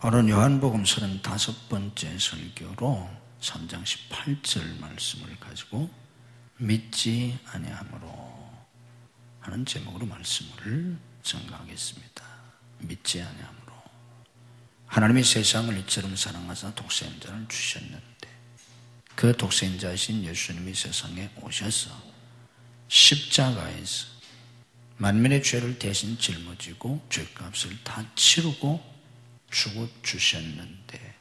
오늘 요한복음 35번째 설교로 3장 18절 말씀을 가지고 믿지 아니함으로 하는 제목으로 말씀을 전가하겠습니다. 믿지 아니함으로. 하나님이 세상을 이처럼 사랑하사 독생자를 주셨는데 그 독생자이신 예수님이 세상에 오셔서 십자가에서 만민의 죄를 대신 짊어지고 죄값을 다 치르고 주고 주셨는데,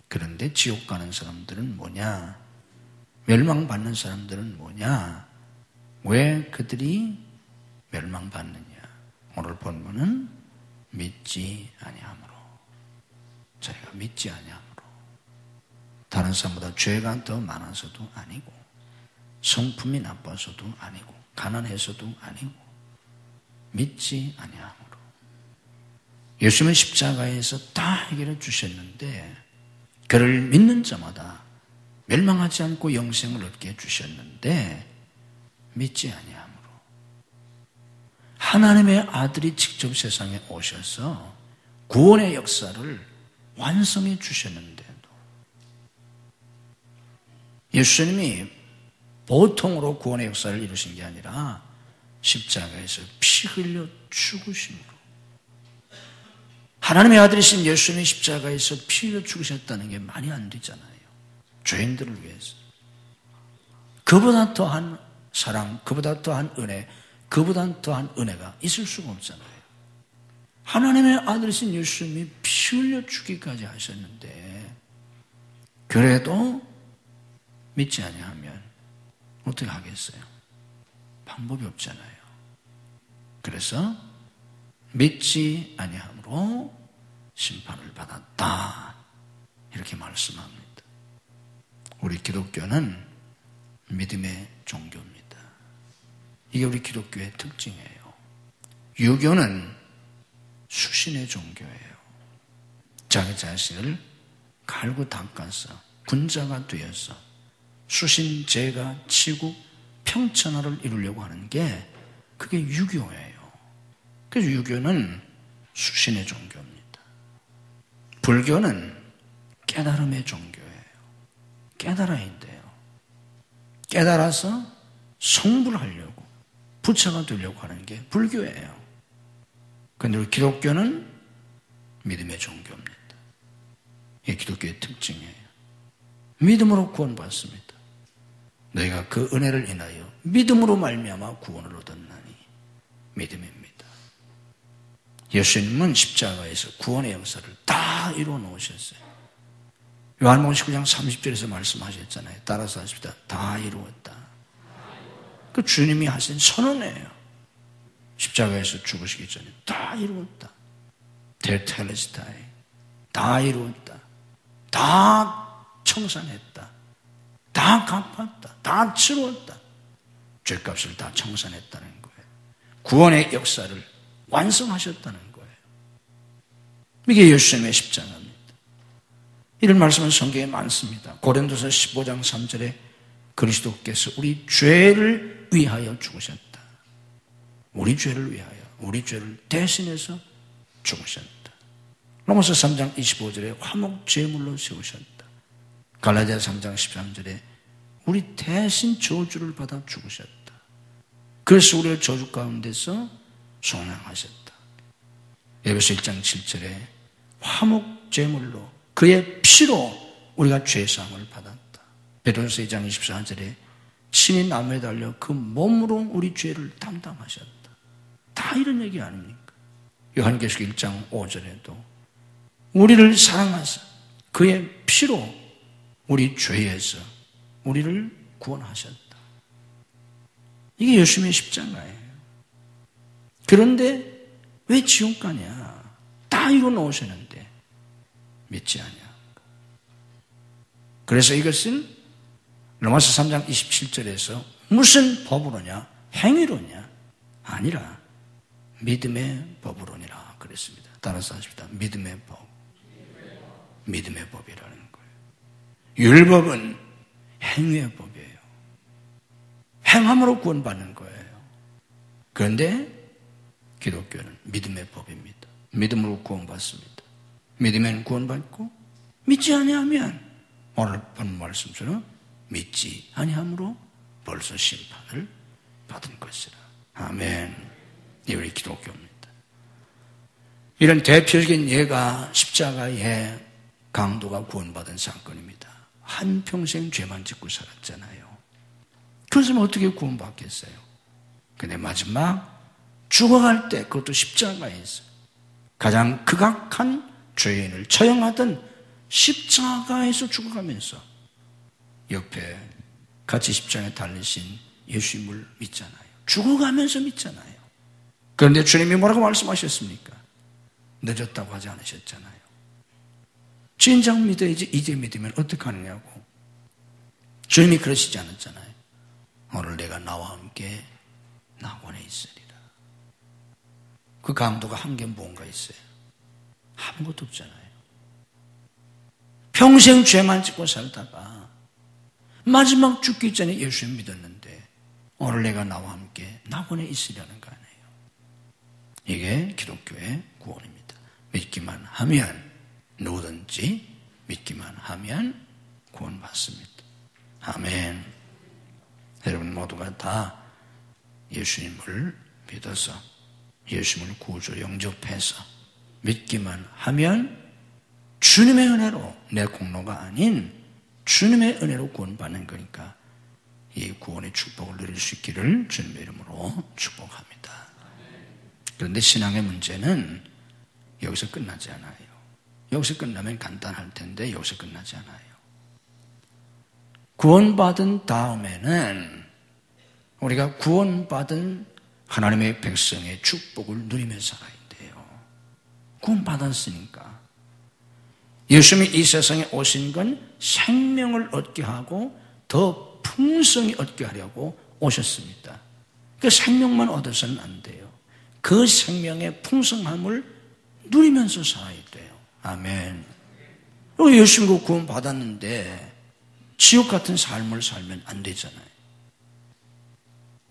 그런데 지옥 가는 사람들은 뭐냐? 멸망받는 사람들은 뭐냐? 왜 그들이 멸망받느냐? 오늘 본문은 믿지 아니함으로. 저희가 믿지 아니함으로. 다른 사람보다 죄가 더 많아서도 아니고, 성품이 나빠서도 아니고, 가난해서도 아니고, 믿지 아니함으로. 예수님은 십자가에서 다 해결해 주셨는데 그를 믿는 자마다 멸망하지 않고 영생을 얻게 해주셨는데 믿지 아니함으로. 하나님의 아들이 직접 세상에 오셔서 구원의 역사를 완성해 주셨는데도 예수님이 보통으로 구원의 역사를 이루신 게 아니라 십자가에서 피 흘려 죽으심으로, 하나님의 아들이신 예수님이 십자가에서 피 흘려 죽으셨다는 게 말이 안 되잖아요. 죄인들을 위해서. 그보다 더한 사랑, 그보다 더한 은혜, 그보다 더한 은혜가 있을 수가 없잖아요. 하나님의 아들이신 예수님이 피 흘려 죽기까지 하셨는데 그래도 믿지 아니하면 어떻게 하겠어요? 방법이 없잖아요. 그래서 믿지 아니함으로 심판을 받았다, 이렇게 말씀합니다. 우리 기독교는 믿음의 종교입니다. 이게 우리 기독교의 특징이에요. 유교는 수신의 종교예요. 자기 자신을 갈고 닦아서 군자가 되어서 수신제가 치고 평천하를 이루려고 하는 게 그게 유교예요. 그래서 유교는 수신의 종교입니다. 불교는 깨달음의 종교예요. 깨달아야 돼요. 깨달아서 성불을 하려고, 부처가 되려고 하는 게 불교예요. 그런데 우리 기독교는 믿음의 종교입니다. 이게 기독교의 특징이에요. 믿음으로 구원받습니다. 너희가 그 은혜를 인하여 믿음으로 말미암아 구원을 얻었나니, 믿음입니다. 예수님은 십자가에서 구원의 역사를 다 이루어 놓으셨어요. 요한복음 19장 30절에서 말씀하셨잖아요. 따라서 하십시다. 다 이루었다. 그 주님이 하신 선언이에요. 십자가에서 죽으시기 전에 다 이루었다. 테텔레스타이. 다 이루었다. 다 청산했다. 다 갚았다. 다 치루었다. 죄값을 다 청산했다는 거예요. 구원의 역사를 완성하셨다는 거예요. 이게 예수님의 십자가입니다. 이런 말씀은 성경에 많습니다. 고린도서 15장 3절에 그리스도께서 우리 죄를 위하여 죽으셨다. 우리 죄를 위하여, 우리 죄를 대신해서 죽으셨다. 로마서 3장 25절에 화목 제물로 세우셨다. 갈라디아 3장 13절에 우리 대신 저주를 받아 죽으셨다. 그래서 우리를 저주 가운데서 속량하셨다. 에베소 1장 7절에 화목 제물로 그의 피로 우리가 죄사함을 받았다. 베드로서 2장 24절에 친히 나무에 달려 그 몸으로 우리 죄를 담당하셨다. 다 이런 얘기 아닙니까? 요한계시록 1장 5절에도 우리를 사랑하사 그의 피로 우리 죄에서 우리를 구원하셨다. 이게 예수님의 십자가예요. 그런데 왜 지옥 가냐? 다 이루어 놓으셨는데 믿지 않냐? 그래서 이것은 로마서 3장 27절에서 무슨 법으로냐? 행위로냐? 아니라 믿음의 법으로니라 그랬습니다. 따라서 하십시다. 믿음의 법. 믿음의 법이라는 거예요. 율법은 행위의 법이에요. 행함으로 구원받는 거예요. 그런데 기독교는 믿음의 법입니다. 믿음으로 구원받습니다. 믿으면 구원받고 믿지 아니하면 오늘 본 말씀처럼 믿지 아니함으로 벌써 심판을 받은 것이라. 아멘. 이 우리 기독교입니다. 이런 대표적인 예가 십자가의 강도가 구원받은 사건입니다. 한평생 죄만 짓고 살았잖아요. 그래서 어떻게 구원받겠어요? 근데 마지막 죽어갈 때 그것도 십자가에서 가장 극악한 죄인을 처형하던 십자가에서 죽어가면서 옆에 같이 십자가에 달리신 예수님을 믿잖아요. 죽어가면서 믿잖아요. 그런데 주님이 뭐라고 말씀하셨습니까? 늦었다고 하지 않으셨잖아요. 진작 믿어야지 이제 믿으면 어떡하느냐고. 주님이 그러시지 않았잖아요. 오늘 내가 나와 함께 낙원에 있으리라. 그 강도가 한 게 뭔가 있어요? 아무것도 없잖아요. 평생 죄만 짓고 살다가 마지막 죽기 전에 예수님 믿었는데 오늘 내가 나와 함께 낙원에 있으려는 거 아니에요. 이게 기독교의 구원입니다. 믿기만 하면 누구든지 믿기만 하면 구원받습니다. 아멘. 여러분 모두가 다 예수님을 믿어서 예수님을 구주 영접해서 믿기만 하면 주님의 은혜로, 내 공로가 아닌 주님의 은혜로 구원받는 거니까 이 구원의 축복을 누릴 수 있기를 주님의 이름으로 축복합니다. 그런데 신앙의 문제는 여기서 끝나지 않아요. 여기서 끝나면 간단할 텐데 여기서 끝나지 않아요. 구원받은 다음에는 우리가 구원받은 하나님의 백성의 축복을 누리며 살아야 돼요. 구원받았으니까. 예수님이 이 세상에 오신 건 생명을 얻게 하고 더 풍성히 얻게 하려고 오셨습니다. 그 생명만 얻어서는 안 돼요. 그 생명의 풍성함을 누리면서 살아야 돼요. 아멘. 예수님과 구원받았는데 지옥 같은 삶을 살면 안 되잖아요.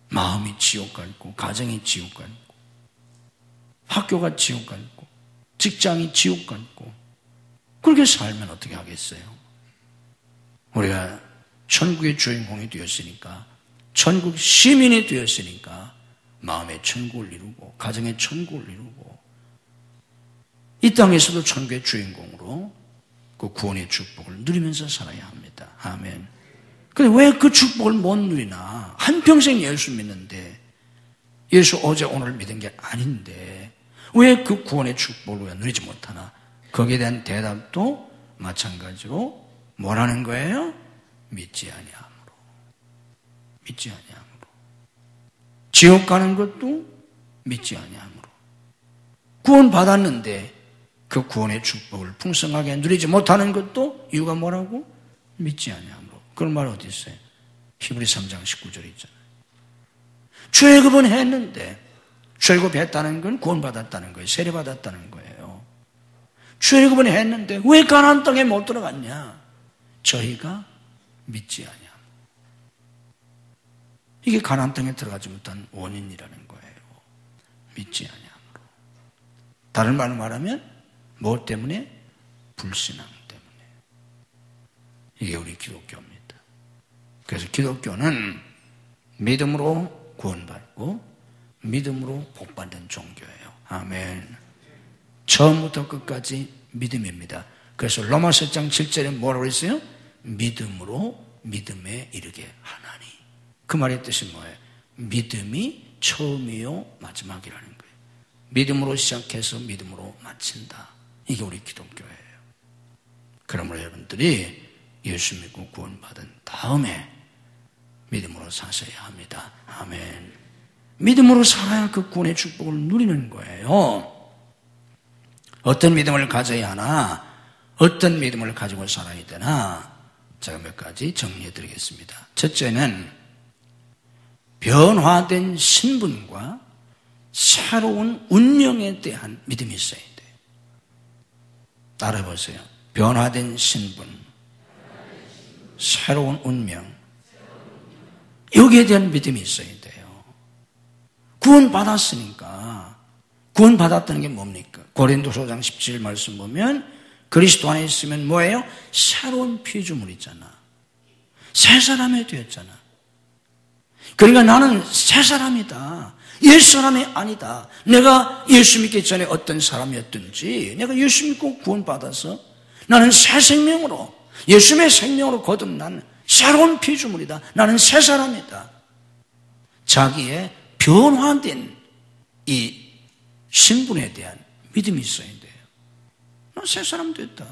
마음이 지옥 같고, 가정이 지옥 같고, 학교가 지옥 같고, 직장이 지옥 같고, 그렇게 살면 어떻게 하겠어요? 우리가 천국의 주인공이 되었으니까, 천국 시민이 되었으니까, 마음의 천국을 이루고, 가정의 천국을 이루고, 이 땅에서도 천국의 주인공으로 그 구원의 축복을 누리면서 살아야 합니다. 아멘. 근데 왜 그 축복을 못 누리나? 한평생 예수 믿는데, 예수 어제 오늘 믿은 게 아닌데, 왜 그 구원의 축복을 왜 누리지 못하나? 거기에 대한 대답도 마찬가지로 뭐라는 거예요? 믿지 아니함으로. 믿지 아니함으로. 지옥 가는 것도 믿지 아니함으로. 구원 받았는데 그 구원의 축복을 풍성하게 누리지 못하는 것도 이유가 뭐라고? 믿지 아니함으로. 그런 말 어디 있어요? 히브리 3장 19절에 있잖아요. 죄급은 했는데 죄급했다는 건 구원받았다는 거예요. 세례받았다는 거예요. 죄급은 했는데 왜 가나안 땅에 못 들어갔냐? 저희가 믿지 아니함. 이게 가나안 땅에 들어가지 못한 원인이라는 거예요. 믿지 아니함으로. 다른 말로 말하면 무엇 때문에? 불신앙 때문에. 이게 우리 기독교입니다. 그래서 기독교는 믿음으로 구원받고 믿음으로 복받는 종교예요. 아멘. 처음부터 끝까지 믿음입니다. 그래서 로마서 1장 7절에 뭐라고 했어요? 믿음으로 믿음에 이르게 하나니. 그 말의 뜻이 뭐예요? 믿음이 처음이요 마지막이라는 거예요. 믿음으로 시작해서 믿음으로 마친다. 이게 우리 기독교예요. 그러므로 여러분들이 예수 믿고 구원받은 다음에 믿음으로 사셔야 합니다. 아멘. 믿음으로 살아야 그 구원의 축복을 누리는 거예요. 어떤 믿음을 가져야 하나? 어떤 믿음을 가지고 살아야 되나? 제가 몇 가지 정리해 드리겠습니다. 첫째는 변화된 신분과 새로운 운명에 대한 믿음이 있어야 돼요. 따라해보세요. 변화된 신분, 새로운 운명, 여기에 대한 믿음이 있어야 돼요. 구원받았으니까. 구원받았다는 게 뭡니까? 고린도서 5장 17 말씀 보면 그리스도 안에 있으면 뭐예요? 새로운 피조물이잖아. 새 사람이 되었잖아. 그러니까 나는 새 사람이다. 옛 사람이 아니다. 내가 예수 믿기 전에 어떤 사람이었든지 내가 예수 믿고 구원받아서 나는 새 생명으로 예수의 생명으로 거듭난 새로운 피조물이다. 나는 새 사람이다. 자기의 변화된 이 신분에 대한 믿음이 있어야 돼요. 난 새 사람 됐다.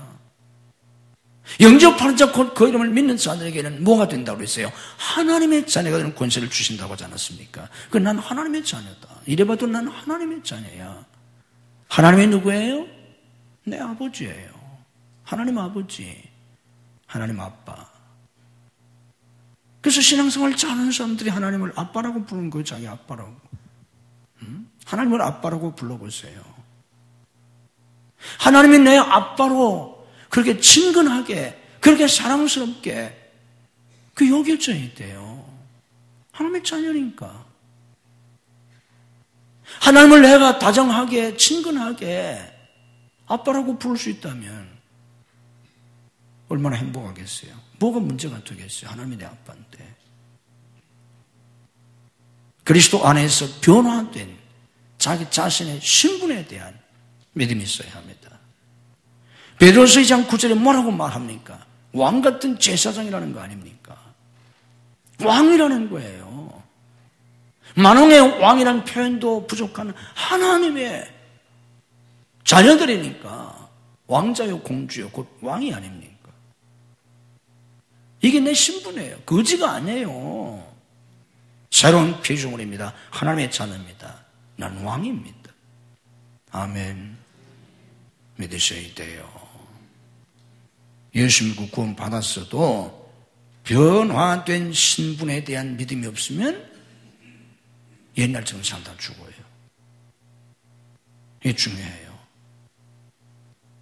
영접하는 자, 그 이름을 믿는 자들에게는 뭐가 된다고 그랬어요? 하나님의 자녀가 되는 권세를 주신다고 하지 않았습니까? 난 하나님의 자녀다. 이래봐도 난 하나님의 자녀야. 하나님이 누구예요? 내 아버지예요. 하나님 아버지, 하나님 아빠. 그래서 신앙생활 잘하는 사람들이 하나님을 아빠라고 부르는 거예요. 자기 아빠라고. 하나님을 아빠라고 불러보세요. 하나님이 내 아빠로 그렇게 친근하게, 그렇게 사랑스럽게 그 여겨져야 돼요. 하나님의 자녀니까. 하나님을 내가 다정하게, 친근하게 아빠라고 부를 수 있다면 얼마나 행복하겠어요. 뭐가 문제가 되겠어요. 하나님이 내 아빠인데. 그리스도 안에서 변화된 자기 자신의 신분에 대한 믿음이 있어야 합니다. 베드로서 2장 9절에 뭐라고 말합니까? 왕 같은 제사장이라는 거 아닙니까? 왕이라는 거예요. 만왕의 왕이라는 표현도 부족한 하나님의 자녀들이니까 왕자요 공주요 곧 왕이 아닙니까? 이게 내 신분이에요. 거지가 아니에요. 새로운 피조물입니다. 하나님의 자녀입니다. 난 왕입니다. 아멘. 믿으셔야 돼요. 예수 믿고 구원 받았어도 변화된 신분에 대한 믿음이 없으면 옛날처럼 살다 죽어요. 이게 중요해요.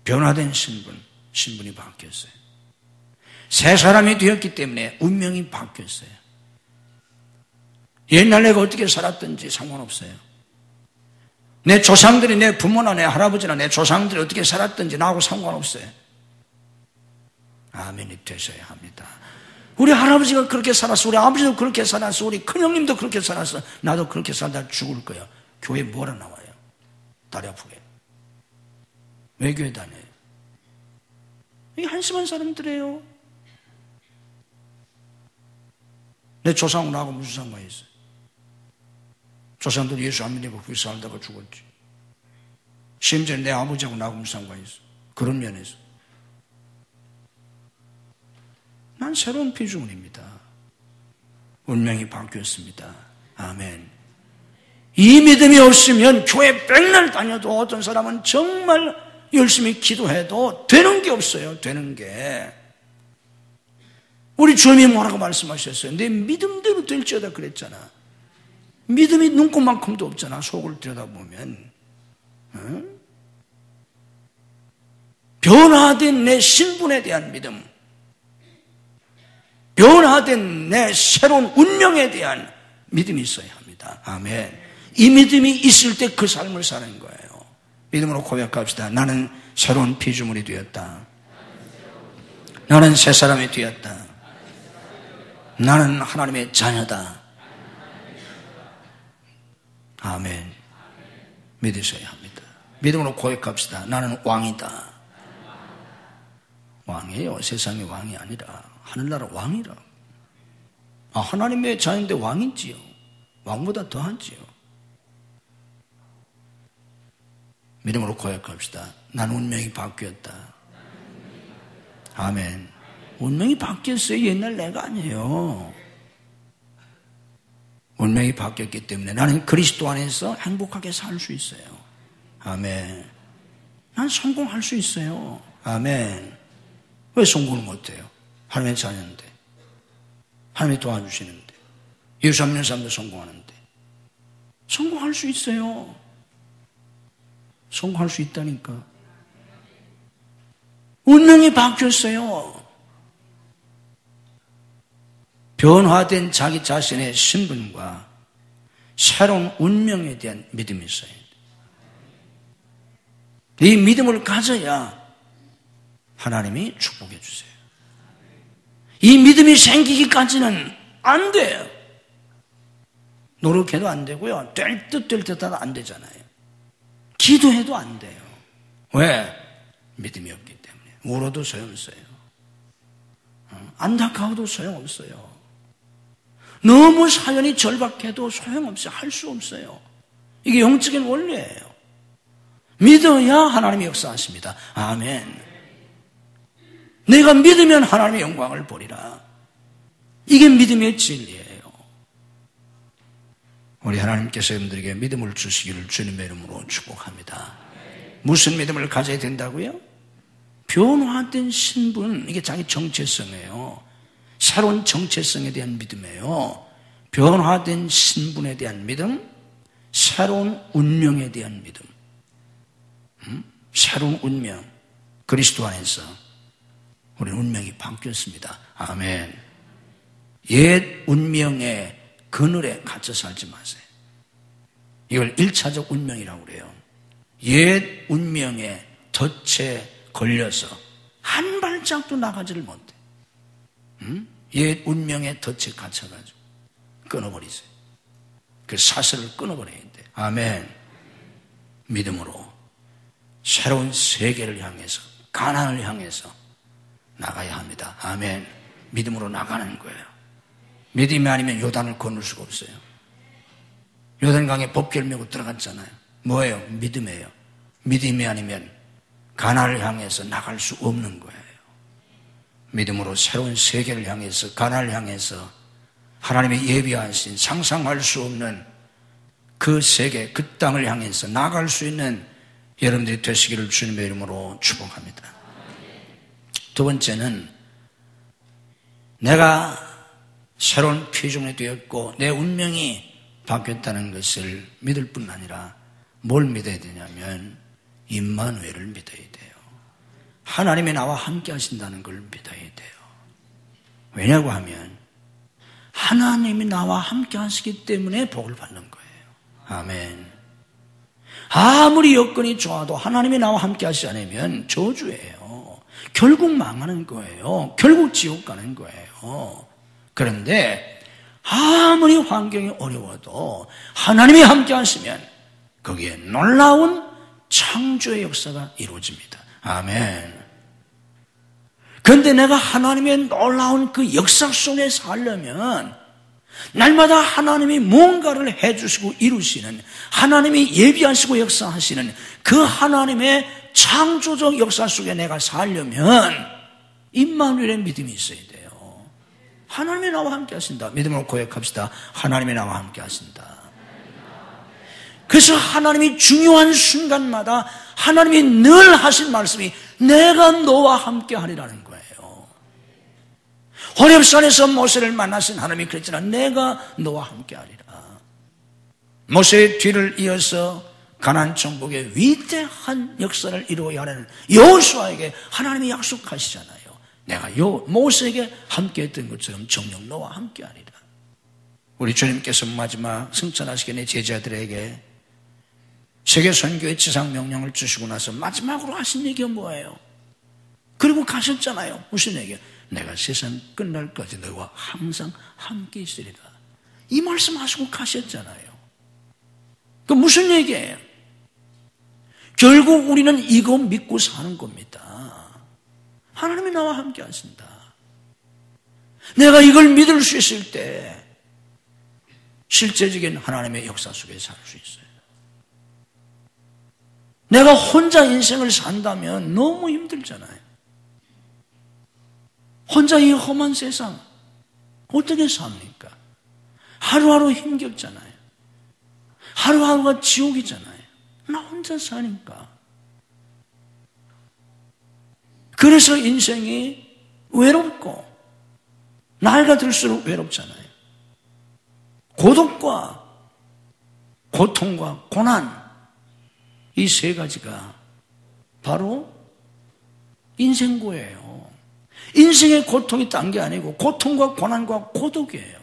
변화된 신분이 바뀌었어요. 새 사람이 되었기 때문에 운명이 바뀌었어요. 옛날 내가 어떻게 살았든지 상관없어요. 내 조상들이, 내 부모나 내 할아버지나 내 조상들이 어떻게 살았든지 나하고 상관없어요. 아멘이 되셔야 합니다. 우리 할아버지가 그렇게 살았어. 우리 아버지도 그렇게 살았어. 우리 큰형님도 그렇게 살았어. 나도 그렇게 살다 죽을 거야. 교회 뭐라 나와요? 다리 아프게. 왜 교회 다녀요? 이게 한심한 사람들이에요. 내 조상하고 나하고 무슨 상관이 있어요? 조상들 예수 안 믿고 그렇게 살다가 죽었지. 심지어 내 아버지하고 나하고 무슨 상관이 있어? 그런 면에서. 난 새로운 피조물입니다. 운명이 바뀌었습니다. 아멘. 이 믿음이 없으면 교회 백날 다녀도 어떤 사람은 정말 열심히 기도해도 되는 게 없어요. 되는 게. 우리 주님이 뭐라고 말씀하셨어요? 내 믿음대로 될지어다 그랬잖아. 믿음이 눈꽃만큼도 없잖아. 속을 들여다보면. 응? 변화된 내 신분에 대한 믿음, 변화된 내 새로운 운명에 대한 믿음이 있어야 합니다. 아멘. 이 믿음이 있을 때 그 삶을 사는 거예요. 믿음으로 고백합시다. 나는 새로운 피조물이 되었다. 나는 새 사람이 되었다. 나는 하나님의 자녀다. 아멘. 믿으셔야 합니다. 믿음으로 고백합시다. 나는 왕이다. 왕이에요. 세상의 왕이 아니라 하늘나라 왕이라. 하나님의 자녀인데 왕이지요. 왕보다 더하지요. 믿음으로 고백합시다. 나는 운명이 바뀌었다. 아멘. 운명이 바뀌었어요. 옛날 내가 아니에요. 운명이 바뀌었기 때문에 나는 그리스도 안에서 행복하게 살 수 있어요. 아멘. 난 성공할 수 있어요. 아멘. 왜 성공을 못해요? 하나님의 자녀인데, 하나님이 도와주시는데, 예수 믿는 사람도 성공하는데 성공할 수 있어요. 성공할 수 있다니까. 운명이 바뀌었어요. 변화된 자기 자신의 신분과 새로운 운명에 대한 믿음이 있어요. 이 믿음을 가져야 하나님이 축복해 주세요. 이 믿음이 생기기까지는 안 돼요. 노력해도 안 되고요. 될 듯 하다 안 되잖아요. 기도해도 안 돼요. 왜? 믿음이 없기 때문에. 울어도 소용없어요. 안타까워도 소용없어요. 너무 사연이 절박해도 소용없어요. 할 수 없어요. 이게 영적인 원리예요. 믿어야 하나님이 역사하십니다. 아멘. 내가 믿으면 하나님의 영광을 보리라. 이게 믿음의 진리예요. 우리 하나님께서 여러분들에게 믿음을 주시기를 주님의 이름으로 축복합니다. 무슨 믿음을 가져야 된다고요? 변화된 신분, 이게 자기 정체성이에요. 새로운 정체성에 대한 믿음이에요. 변화된 신분에 대한 믿음, 새로운 운명에 대한 믿음. 새로운 운명, 그리스도 안에서 우리 운명이 바뀌었습니다. 아멘. 옛 운명의 그늘에 갇혀 살지 마세요. 이걸 1차적 운명이라고 그래요. 옛 운명의 덫에 걸려서 한 발짝도 나가지를 못해. 옛 운명의 덫에 갇혀가지고 끊어버리세요. 그 사슬을 끊어버려야 돼. 아멘. 믿음으로 새로운 세계를 향해서, 가나안을 향해서 나가야 합니다. 아멘. 믿음으로 나가는 거예요. 믿음이 아니면 요단을 건널 수가 없어요. 요단강에 법궤를 메고 들어갔잖아요. 뭐예요? 믿음이에요. 믿음이 아니면 가나안을 향해서 나갈 수 없는 거예요. 믿음으로 새로운 세계를 향해서, 가나안을 향해서 하나님의 예비하신 상상할 수 없는 그 세계, 그 땅을 향해서 나갈 수 있는 여러분들이 되시기를 주님의 이름으로 축복합니다. 두 번째는 내가 새로운 피조물이 되었고 내 운명이 바뀌었다는 것을 믿을 뿐 아니라 뭘 믿어야 되냐면 임마누엘을 믿어야 돼요. 하나님이 나와 함께 하신다는 걸 믿어야 돼요. 왜냐고 하면 하나님이 나와 함께 하시기 때문에 복을 받는 거예요. 아멘. 아무리 여건이 좋아도 하나님이 나와 함께 하시지 않으면 저주예요. 결국 망하는 거예요. 결국 지옥 가는 거예요. 그런데 아무리 환경이 어려워도 하나님이 함께 하시면 거기에 놀라운 창조의 역사가 이루어집니다. 아멘. 그런데 내가 하나님의 놀라운 그 역사 속에 살려면 날마다 하나님이 뭔가를 해주시고 이루시는, 하나님이 예비하시고 역사하시는 그 하나님의 창조적 역사 속에 내가 살려면 임마누엘의 믿음이 있어야 돼요. 하나님이 나와 함께 하신다. 믿음으로 고백합시다. 하나님이 나와 함께 하신다. 그래서 하나님이 중요한 순간마다 하나님이 늘 하신 말씀이 내가 너와 함께 하리라는 거예요. 호렙산에서 모세를 만나신 하나님이 그랬잖아. 내가 너와 함께 하리라. 모세의 뒤를 이어서 가나안 정복의 위대한 역사를 이루어야 하는 여호수아에게 하나님이 약속하시잖아요. 내가 모세에게 함께 했던 것처럼 정녕 너와 함께 하리라. 우리 주님께서 마지막 승천하시기 전에 제자들에게 세계 선교의 지상 명령을 주시고 나서 마지막으로 하신 얘기가 뭐예요? 그리고 가셨잖아요. 무슨 얘기예요? 내가 세상 끝날까지 너와 항상 함께 있으리라. 이 말씀하시고 가셨잖아요. 그 무슨 얘기예요? 결국 우리는 이거 믿고 사는 겁니다. 하나님이 나와 함께 하신다. 내가 이걸 믿을 수 있을 때 실제적인 하나님의 역사 속에 살 수 있어요. 내가 혼자 인생을 산다면 너무 힘들잖아요. 혼자 이 험한 세상 어떻게 삽니까? 하루하루 힘겹잖아요. 하루하루가 지옥이잖아요. 나 혼자 사니까. 그래서 인생이 외롭고 나이가 들수록 외롭잖아요. 고독과 고통과 고난, 이 세 가지가 바로 인생고예요. 인생의 고통이 딴 게 아니고 고통과 고난과 고독이에요.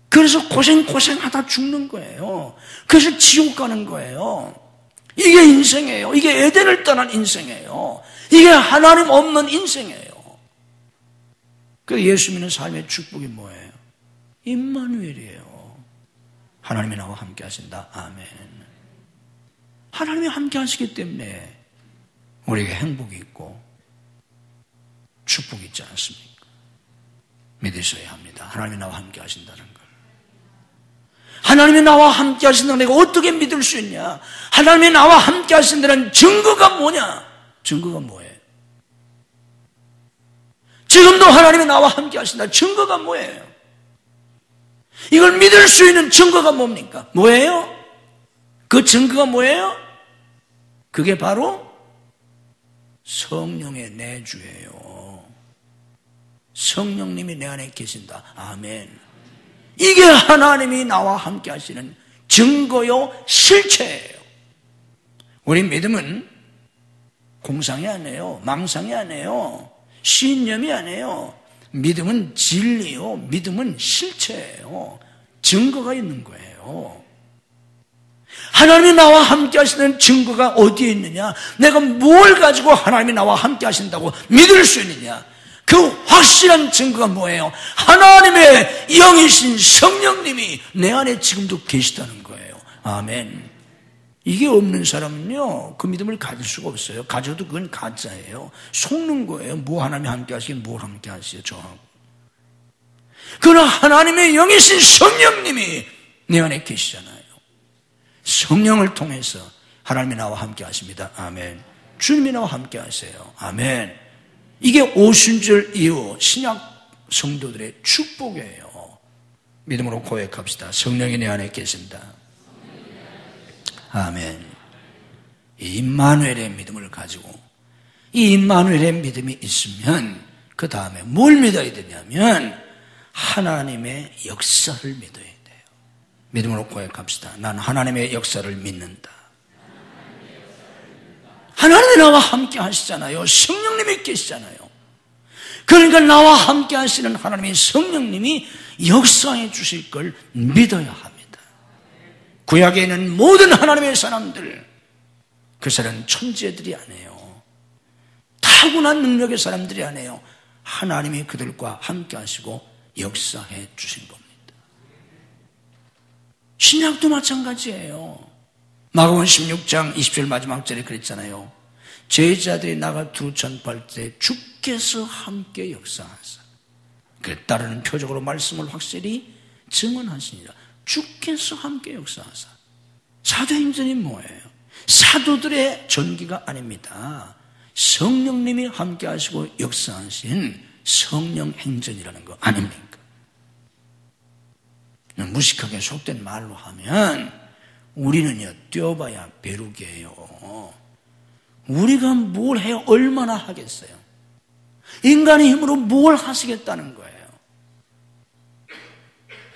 그래서 고생하다 죽는 거예요. 그래서 지옥 가는 거예요. 이게 인생이에요. 이게 에덴을 떠난 인생이에요. 이게 하나님 없는 인생이에요. 그래서 예수 믿는 삶의 축복이 뭐예요? 임마누엘이에요. 하나님이 나와 함께 하신다. 아멘. 하나님이 함께 하시기 때문에 우리에게 행복이 있고 축복이 있지 않습니까? 믿으셔야 합니다. 하나님이 나와 함께 하신다는 걸. 하나님이 나와 함께 하신다는 내가 어떻게 믿을 수 있냐? 하나님이 나와 함께 하신다는 증거가 뭐냐? 증거가 뭐예요? 지금도 하나님이 나와 함께 하신다. 증거가 뭐예요? 이걸 믿을 수 있는 증거가 뭡니까? 뭐예요? 그 증거가 뭐예요? 그게 바로 성령의 내주예요. 성령님이 내 안에 계신다. 아멘. 이게 하나님이 나와 함께 하시는 증거요, 실체예요. 우리 믿음은 공상이 아니에요. 망상이 아니에요. 신념이 아니에요. 믿음은 진리요. 믿음은 실체예요. 증거가 있는 거예요. 하나님이 나와 함께 하시는 증거가 어디에 있느냐? 내가 뭘 가지고 하나님이 나와 함께 하신다고 믿을 수 있느냐? 그 확실한 증거가 뭐예요? 하나님의 영이신 성령님이 내 안에 지금도 계시다는 거예요. 아멘. 이게 없는 사람은요, 그 믿음을 가질 수가 없어요. 가져도 그건 가짜예요. 속는 거예요. 뭐 하나님이 함께 하시긴 뭘 함께 하시요, 저하고. 그러나 하나님의 영이신 성령님이 내 안에 계시잖아요. 성령을 통해서 하나님이 나와 함께 하십니다. 아멘. 주님이 나와 함께 하세요. 아멘. 이게 오순절 이후 신약 성도들의 축복이에요. 믿음으로 고백합시다. 성령이 내 안에 계신다. 아멘. 이 임마누엘의 믿음을 가지고 이 임마누엘의 믿음이 있으면 그 다음에 뭘 믿어야 되냐면 하나님의 역사를 믿어야 돼요. 믿음으로 고백합시다. 난 하나님의 역사를 믿는다. 하나님이 나와 함께 하시잖아요. 성령님이 계시잖아요. 그러니까 나와 함께 하시는 하나님의 성령님이 역사해 주실 걸 믿어야 합니다. 구약에 있는 모든 하나님의 사람들, 그 사람은 천재들이 아니에요. 타고난 능력의 사람들이 아니에요. 하나님이 그들과 함께 하시고 역사해 주신 겁니다. 신약도 마찬가지예요. 마가복음 16장 20절 마지막 절에 그랬잖아요. 제자들이 나가 두루천팔 때 주께서 함께 역사하사. 그에 따르는 표적으로 말씀을 확실히 증언하시니라. 주께서 함께 역사하사. 사도행전이 뭐예요? 사도들의 전기가 아닙니다. 성령님이 함께 하시고 역사하신 성령행전이라는 거 아닙니까? 무식하게 속된 말로 하면 우리는요, 뛰어봐야 벼룩이에요. 우리가 뭘 해요? 얼마나 하겠어요? 인간의 힘으로 뭘 하시겠다는 거예요?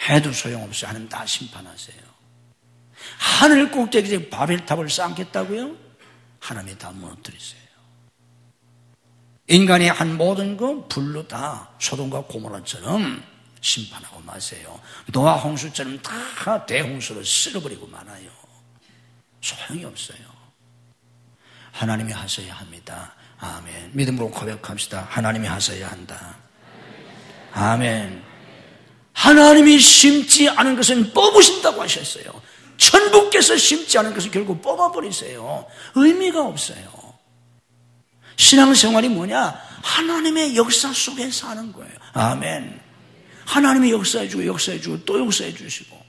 해도 소용없어요. 하나님 다 심판하세요. 하늘 꼭대기에 바벨탑을 쌓겠다고요? 하나님이 다 무너뜨리세요. 인간이 한 모든 거 불로 다 소돔과 고모라처럼 심판하고 마세요. 노아 홍수처럼 다 대홍수로 쓸어버리고 말아요. 소용이 없어요. 하나님이 하셔야 합니다. 아멘. 믿음으로 고백합시다. 하나님이 하셔야 한다. 아멘. 하나님이 심지 않은 것은 뽑으신다고 하셨어요. 천부께서 심지 않은 것은 결국 뽑아버리세요. 의미가 없어요. 신앙생활이 뭐냐? 하나님의 역사 속에 사는 거예요. 아멘. 하나님이 역사해주고 역사해주고 또 역사해주시고,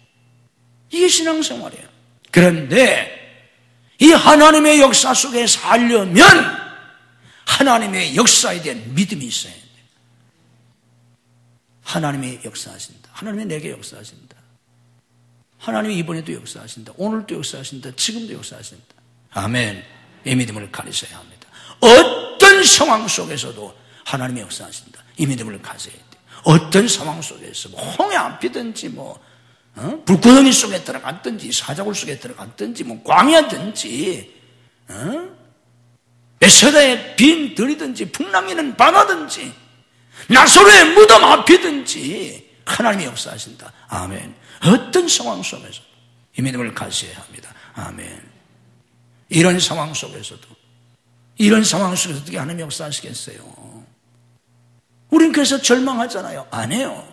이게 신앙생활이에요. 그런데 이 하나님의 역사 속에 살려면 하나님의 역사에 대한 믿음이 있어야 돼요. 하나님이 역사하신다. 하나님이 내게 역사하신다. 하나님이 이번에도 역사하신다. 오늘도 역사하신다. 지금도 역사하신다. 아멘. 이 믿음을 가리셔야 합니다. 어떤 상황 속에서도 하나님이 역사하신다. 이 믿음을 가져야 돼요. 어떤 상황 속에서 홍해 앞이든지 불구덩이 속에 들어갔든지 사자굴 속에 들어갔든지 광야든지 베세다의 빈 들이든지 풍랑이는 바다든지 나사로의 무덤 앞이든지 하나님이 역사하신다. 아멘. 어떤 상황 속에서 이 믿음을 가져야 합니다. 아멘. 이런 상황 속에서도 어떻게 하나님 역사하시겠어요? 우린 그래서 절망하잖아요. 안 해요.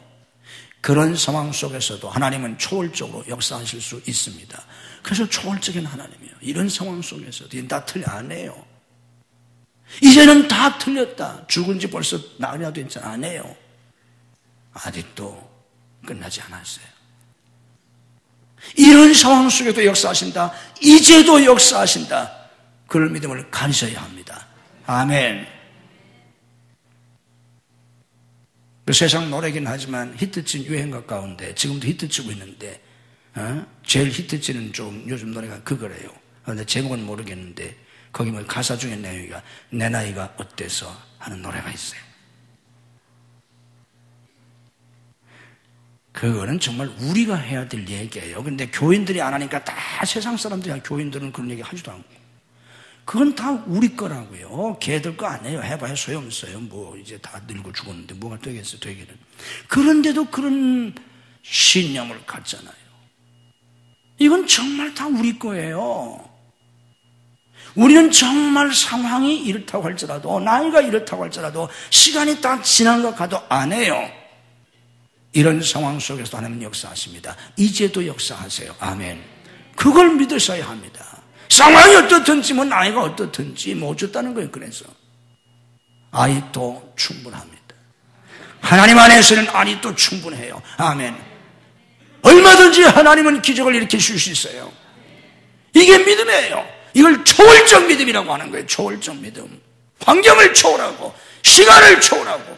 그런 상황 속에서도 하나님은 초월적으로 역사하실 수 있습니다. 그래서 초월적인 하나님이에요. 이런 상황 속에서도 이제 다 틀려 안 해요. 이제는 다 틀렸다. 죽은 지 벌써 나흘이나 됐잖아. 안 해요. 아직도 끝나지 않았어요. 이런 상황 속에도 역사하신다. 이제도 역사하신다. 그럴 믿음을 가지셔야 합니다. 아멘. 그 세상 노래긴 하지만 히트친 유행가 가운데 지금도 히트치고 있는데 제일 히트치는 좀 요즘 노래가 그거래요. 그런데 제목은 모르겠는데 거기 뭐 가사 중에 내용이가 내 나이가 어때서 하는 노래가 있어요. 그거는 정말 우리가 해야 될 얘기예요. 그런데 교인들이 안 하니까 다 세상 사람들이 교인들은 그런 얘기 하지도 않고 그건 다 우리 거라고요. 걔들 거 아니에요. 해봐야 소용없어요. 뭐 이제 다 늙고 죽었는데 뭐가 되겠어 되기는. 그런데도 그런 신념을 갖잖아요. 이건 정말 다 우리 거예요. 우리는 정말 상황이 이렇다고 할지라도 나이가 이렇다고 할지라도 시간이 딱 지난 것 같아도 안 해요. 이런 상황 속에서 하나님은 역사하십니다. 이제도 역사하세요. 아멘. 그걸 믿으셔야 합니다. 상황이 어떻든지 뭐 나이가 어떻든지 뭐 어쩌다는 거예요. 그래서 아직도 충분합니다. 하나님 안에서는 아직도 충분해요. 아멘. 얼마든지 하나님은 기적을 일으키실 수 있어요. 이게 믿음이에요. 이걸 초월적 믿음이라고 하는 거예요. 초월적 믿음. 환경을 초월하고 시간을 초월하고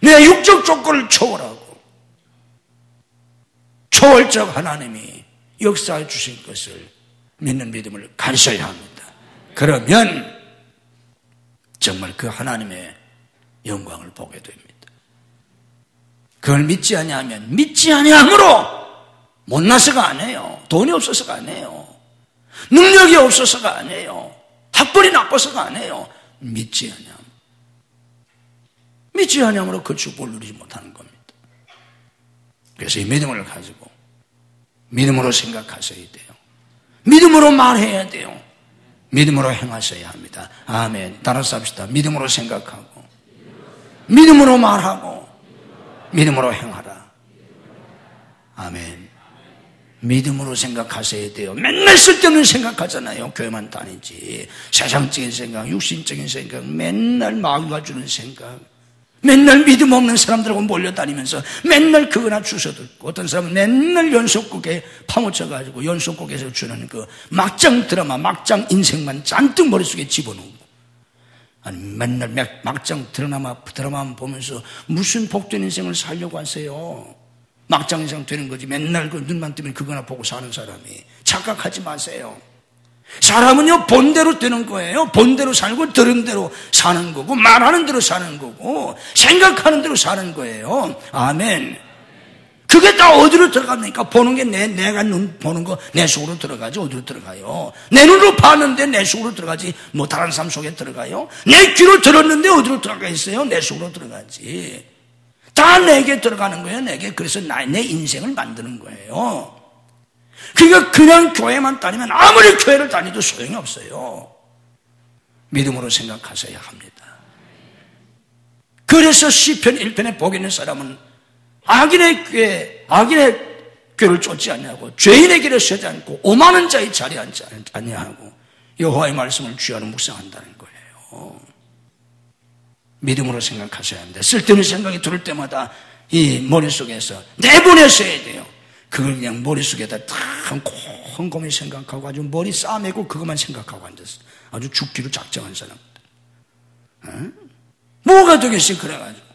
내 육적 조건을 초월하고 초월적 하나님이 역사해 주신 것을 믿는 믿음을 가지셔야 합니다. 그러면 정말 그 하나님의 영광을 보게 됩니다. 그걸 믿지 아니하면 믿지 아니함으로 못나서가 아니에요. 돈이 없어서가 아니에요. 능력이 없어서가 아니에요. 학벌이 나빠서가 아니에요. 믿지 아니함. 믿지 아니함으로 그 축복을 누리지 못하는 겁니다. 그래서 이 믿음을 가지고 믿음으로 생각하셔야 돼요. 믿음으로 말해야 돼요. 믿음으로 행하셔야 합니다. 아멘. 따라서 합시다. 믿음으로 생각하고 믿음으로 말하고 믿음으로 행하라. 아멘. 믿음으로 생각하셔야 돼요. 맨날 쓸데없는 생각하잖아요. 교회만 다니지. 세상적인 생각, 육신적인 생각, 맨날 마귀가 주는 생각, 맨날 믿음 없는 사람들하고 몰려다니면서 맨날 그거나 주워듣고 어떤 사람은 맨날 연속곡에 파묻혀가지고 연속곡에서 주는 그 막장 드라마, 막장 인생만 잔뜩 머릿속에 집어넣고 아니 맨날 막장 드라마만 보면서 무슨 복된 인생을 살려고 하세요. 막장 인생 되는 거지. 맨날 그 눈만 뜨면 그거나 보고 사는 사람이. 착각하지 마세요. 사람은요 본대로 되는 거예요. 본대로 살고 들은 대로 사는 거고 말하는 대로 사는 거고 생각하는 대로 사는 거예요. 아멘. 그게 다 어디로 들어갑니까? 보는 게 내가 눈 보는 거 내 속으로 들어가지 어디로 들어가요? 내 눈으로 봤는데 내 속으로 들어가지 뭐 다른 사람 속에 들어가요? 내 귀로 들었는데 어디로 들어가 있어요? 내 속으로 들어가지. 다 내게 들어가는 거예요. 내게. 그래서 내 인생을 만드는 거예요. 그러니까 그냥 교회만 다니면 아무리 교회를 다니도 소용이 없어요. 믿음으로 생각하셔야 합니다. 그래서 시편 1편에 복 있는 사람은 악인의 꾀를 쫓지 아니하고 죄인의 길에 서지 않고 오만한 자의 자리에 앉지 아니하고 여호와의 말씀을 주야로 묵상한다는 거예요. 믿음으로 생각하셔야 합니다. 쓸데없는 생각이 들을 때마다 이 머릿속에서 내보내셔야 돼요. 그걸 그냥 머릿속에다 다 곰곰이 생각하고 아주 머리 싸매고 그것만 생각하고 앉았어. 아주 죽기로 작정한 사람들. 뭐가 되겠어요? 그래가지고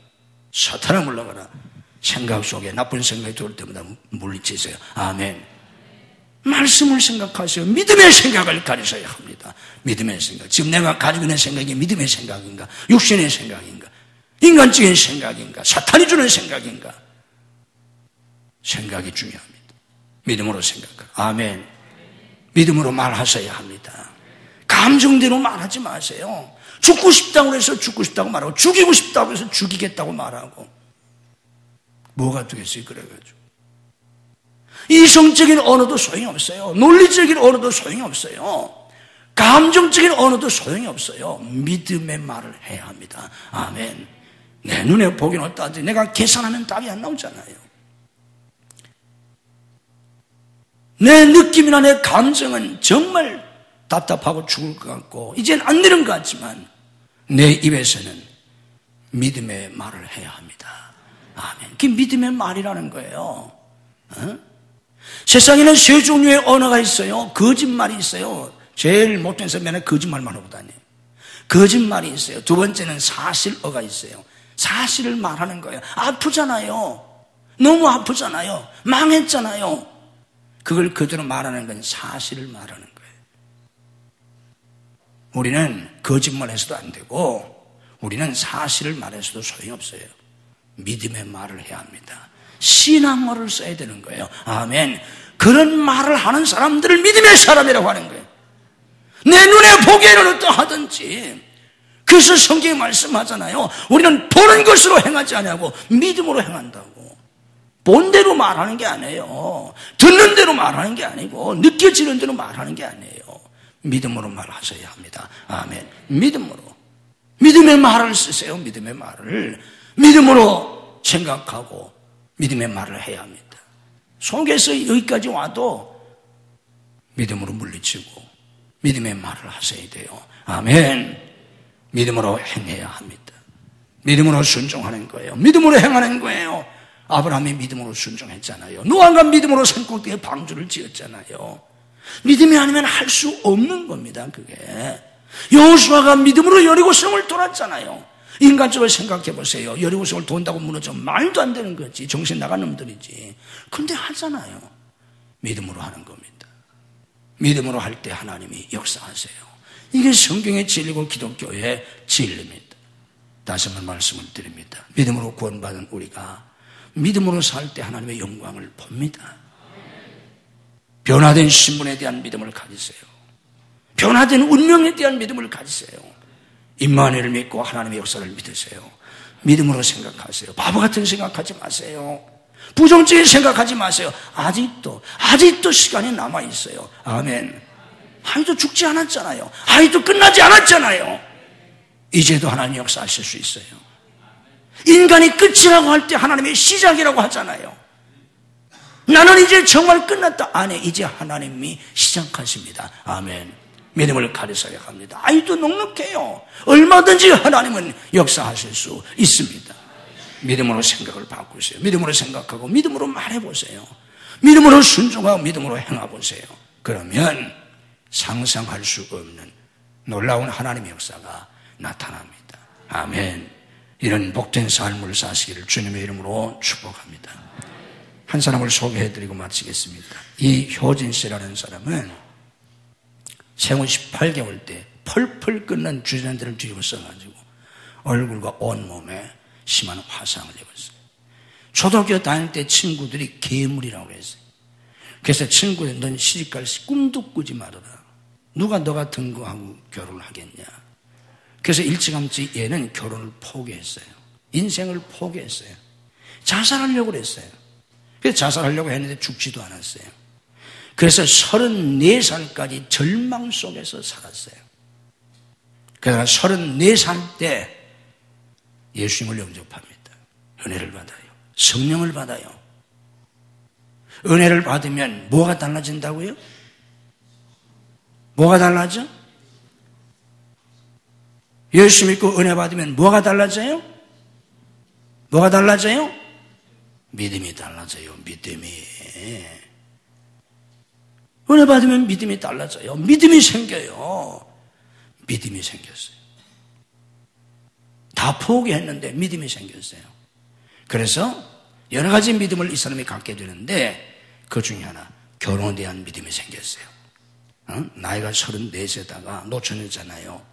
사탄아 물러가라. 생각 속에 나쁜 생각이 들을 때마다 물리치세요. 아멘. 말씀을 생각하세요. 믿음의 생각을 가지셔야 합니다. 믿음의 생각. 지금 내가 가지고 있는 생각이 믿음의 생각인가? 육신의 생각인가? 인간적인 생각인가? 사탄이 주는 생각인가? 생각이 중요합니다. 믿음으로 생각하라. 아멘. 믿음으로 말하셔야 합니다. 감정대로 말하지 마세요. 죽고 싶다고 해서 죽고 싶다고 말하고 죽이고 싶다고 해서 죽이겠다고 말하고 뭐가 되겠어요? 그래가지고 이성적인 언어도 소용이 없어요. 논리적인 언어도 소용이 없어요. 감정적인 언어도 소용이 없어요. 믿음의 말을 해야 합니다. 아멘. 내 눈에 보기는 어떠한지 내가 계산하면 답이 안 나오잖아요. 내 느낌이나 내 감정은 정말 답답하고 죽을 것 같고 이젠 안 되는 것 같지만 내 입에서는 믿음의 말을 해야 합니다. 아멘. 그게 믿음의 말이라는 거예요. 세상에는 세 종류의 언어가 있어요. 거짓말이 있어요. 제일 못된 사람이 맨날 거짓말만 하고 다녀요. 거짓말이 있어요. 두 번째는 사실어가 있어요. 사실을 말하는 거예요. 아프잖아요. 너무 아프잖아요. 망했잖아요. 그걸 그대로 말하는 건 사실을 말하는 거예요. 우리는 거짓말해서도 안 되고 우리는 사실을 말해서도 소용이 없어요. 믿음의 말을 해야 합니다. 신앙어를 써야 되는 거예요. 아멘. 그런 말을 하는 사람들을 믿음의 사람이라고 하는 거예요. 내 눈에 보기에는 어떠하든지. 그래서 성경이 말씀하잖아요. 우리는 보는 것으로 행하지 않냐고 믿음으로 행한다고. 본대로 말하는 게 아니에요. 듣는 대로 말하는 게 아니고 느껴지는 대로 말하는 게 아니에요. 믿음으로 말하셔야 합니다. 아멘. 믿음으로. 믿음의 말을 쓰세요. 믿음의 말을. 믿음으로 생각하고 믿음의 말을 해야 합니다. 속에서 여기까지 와도 믿음으로 물리치고 믿음의 말을 하셔야 돼요. 아멘. 믿음으로 행해야 합니다. 믿음으로 순종하는 거예요. 믿음으로 행하는 거예요. 아브라함이 믿음으로 순종했잖아요. 노아가 믿음으로 산꼭대기에 방주를 지었잖아요. 믿음이 아니면 할 수 없는 겁니다. 그게. 여호수아가 믿음으로 여리고성을 돌았잖아요. 인간적으로 생각해 보세요. 여리고성을 돈다고 무너져 말도 안 되는 거지. 정신 나간 놈들이지. 근데 하잖아요. 믿음으로 하는 겁니다. 믿음으로 할 때 하나님이 역사하세요. 이게 성경의 진리고 기독교의 진리입니다. 다시 한번 말씀을 드립니다. 믿음으로 구원받은 우리가 믿음으로 살 때 하나님의 영광을 봅니다. 변화된 신분에 대한 믿음을 가지세요. 변화된 운명에 대한 믿음을 가지세요. 임마누엘을 믿고 하나님의 역사를 믿으세요. 믿음으로 생각하세요. 바보 같은 생각하지 마세요. 부정적인 생각하지 마세요. 아직도 시간이 남아있어요. 아멘. 아직도 죽지 않았잖아요. 아직도 끝나지 않았잖아요. 이제도 하나님 역사하실 수 있어요. 인간이 끝이라고 할 때 하나님의 시작이라고 하잖아요. 나는 이제 정말 끝났다. 아니, 이제 하나님이 시작하십니다. 아멘. 믿음을 가르쳐야 합니다. 아이도 넉넉해요. 얼마든지 하나님은 역사하실 수 있습니다. 믿음으로 생각을 바꾸세요. 믿음으로 생각하고 믿음으로 말해보세요. 믿음으로 순종하고 믿음으로 행해보세요. 그러면 상상할 수 없는 놀라운 하나님의 역사가 나타납니다. 아멘. 이런 복된 삶을 사시기를 주님의 이름으로 축복합니다. 한 사람을 소개해드리고 마치겠습니다. 이 효진 씨라는 사람은 생후 18개월 때 펄펄 끓는 주전들을 뒤집어 써가지고 얼굴과 온몸에 심한 화상을 입었어요. 초등학교 다닐 때 친구들이 괴물이라고 그랬어요. 그래서 친구들 넌 시집갈 꿈도 꾸지 말아라. 누가 너 같은 거하고 결혼을 하겠냐. 그래서 일찌감치 얘는 결혼을 포기했어요. 인생을 포기했어요. 자살하려고 그랬어요. 그래서 자살하려고 했는데 죽지도 않았어요. 그래서 34살까지 절망 속에서 살았어요. 그러다가 34살 때 예수님을 영접합니다. 은혜를 받아요. 성령을 받아요. 은혜를 받으면 뭐가 달라진다고요? 뭐가 달라져? 예수 믿고 은혜 받으면 뭐가 달라져요? 뭐가 달라져요? 믿음이 달라져요. 믿음이. 은혜 받으면 믿음이 달라져요. 믿음이 생겨요. 믿음이 생겼어요. 다 포기했는데 믿음이 생겼어요. 그래서 여러 가지 믿음을 이 사람이 갖게 되는데 그 중에 하나 결혼에 대한 믿음이 생겼어요. 나이가 34세다가 노처녀잖아요.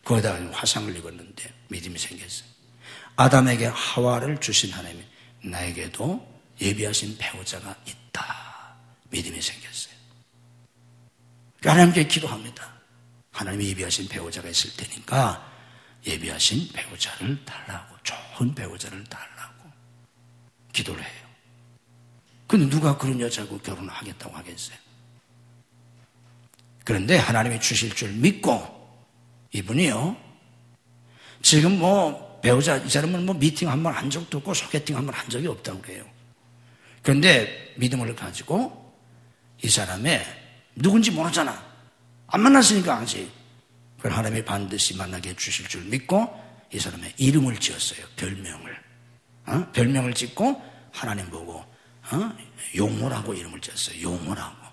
거기다가 화상을 입었는데 믿음이 생겼어요. 아담에게 하와를 주신 하나님이 나에게도 예비하신 배우자가 있다. 믿음이 생겼어요. 하나님께 기도합니다. 하나님이 예비하신 배우자가 있을 테니까 예비하신 배우자를 달라고, 좋은 배우자를 달라고 기도를 해요. 근데 누가 그런 여자하고 결혼을 하겠다고 하겠어요? 그런데 하나님이 주실 줄 믿고 이분이요. 지금 배우자 이 사람은 미팅 한 번 한 적도 없고 소개팅 한 번 한 적이 없다고 그래요. 그런데 믿음을 가지고 이 사람의 누군지 모르잖아. 안 만났으니까 아직. 그걸 하나님이 반드시 만나게 해주실 줄 믿고 이 사람의 이름을 지었어요. 별명을. 별명을 짓고 하나님 보고 용호라고 이름을 지었어요. 용호라고.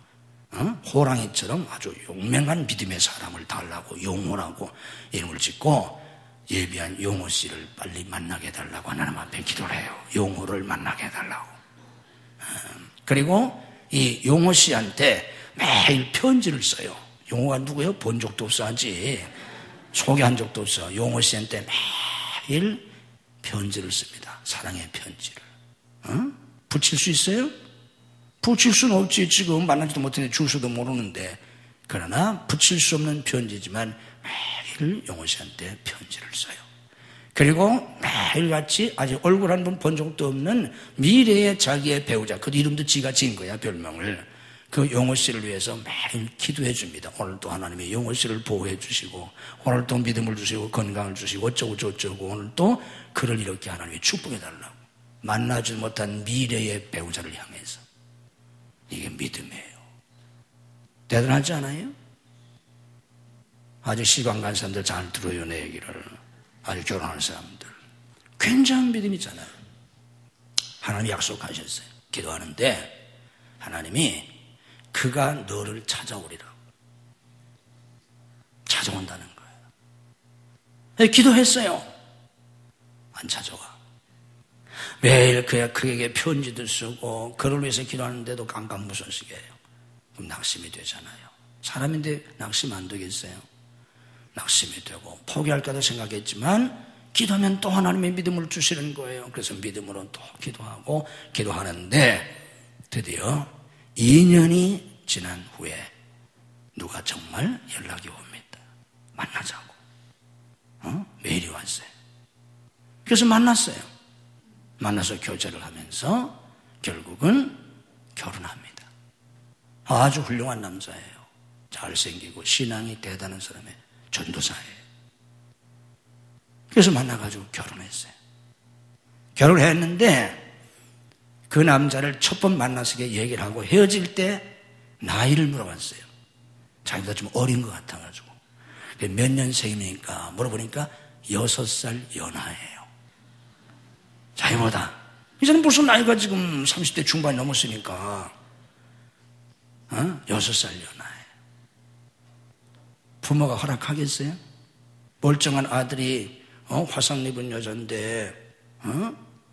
호랑이처럼 아주 용맹한 믿음의 사람을 달라고 용호라고 이름을 짓고 예비한 용호 씨를 빨리 만나게 해달라고 하나님 앞에 기도를 해요. 용호를 만나게 해달라고. 그리고 이 용호 씨한테 매일 편지를 써요. 용호가 누구예요? 본 적도 없어 하지. 소개한 적도 없어. 용호 씨한테 매일 편지를 씁니다. 사랑의 편지를. 붙일 수 있어요? 붙일 수는 없지. 지금 만나지도 못했는데 주소도 모르는데. 그러나 붙일 수 없는 편지지만 매일 용호 씨한테 편지를 써요. 그리고 매일같이 아직 얼굴 한 번 본 적도 없는 미래의 자기의 배우자, 그 이름도 지가 지은 거야, 별명을. 그 용호 씨를 위해서 매일 기도해 줍니다. 오늘도 하나님이 용호 씨를 보호해 주시고 오늘도 믿음을 주시고 건강을 주시고 어쩌고 저쩌고 오늘도 그를 이렇게 하나님이 축복해 달라고. 만나지 못한 미래의 배우자를 향해서. 이게 믿음이에요. 대단하지 않아요? 아주 시간 간 사람들 잘 들어요, 내 얘기를. 아주 결혼하는 사람들. 굉장한 믿음이잖아요. 하나님이 약속하셨어요. 기도하는데 하나님이 그가 너를 찾아오리라고. 찾아온다는 거예요. 기도했어요. 안 찾아와. 매일 그에게 편지도 쓰고 그를 위해서 기도하는데도 깜깜무소식이에요. 그럼 낙심이 되잖아요. 사람인데 낙심 안 되겠어요? 낙심이 되고 포기할까도 생각했지만 기도하면 또 하나님의 믿음을 주시는 거예요. 그래서 믿음으로 또 기도하고 기도하는데 드디어 2년이 지난 후에 누가 정말 연락이 옵니다. 만나자고. 메일이 왔어요. 그래서 만났어요. 만나서 교제를 하면서 결국은 결혼합니다. 아주 훌륭한 남자예요. 잘생기고 신앙이 대단한 사람의 전도사예요. 그래서 만나가지고 결혼했어요. 결혼했는데 그 남자를 첫 번 만나서 얘기를 하고 헤어질 때 나이를 물어봤어요. 자기보다 좀 어린 것 같아가지고. 몇 년생입니까? 물어보니까 6살 연하예요. 자기보다. 이 사람 벌써 나이가 지금 30대 중반 넘었으니까 6살 연하예요. 부모가 허락하겠어요? 멀쩡한 아들이 화상 입은 여자인데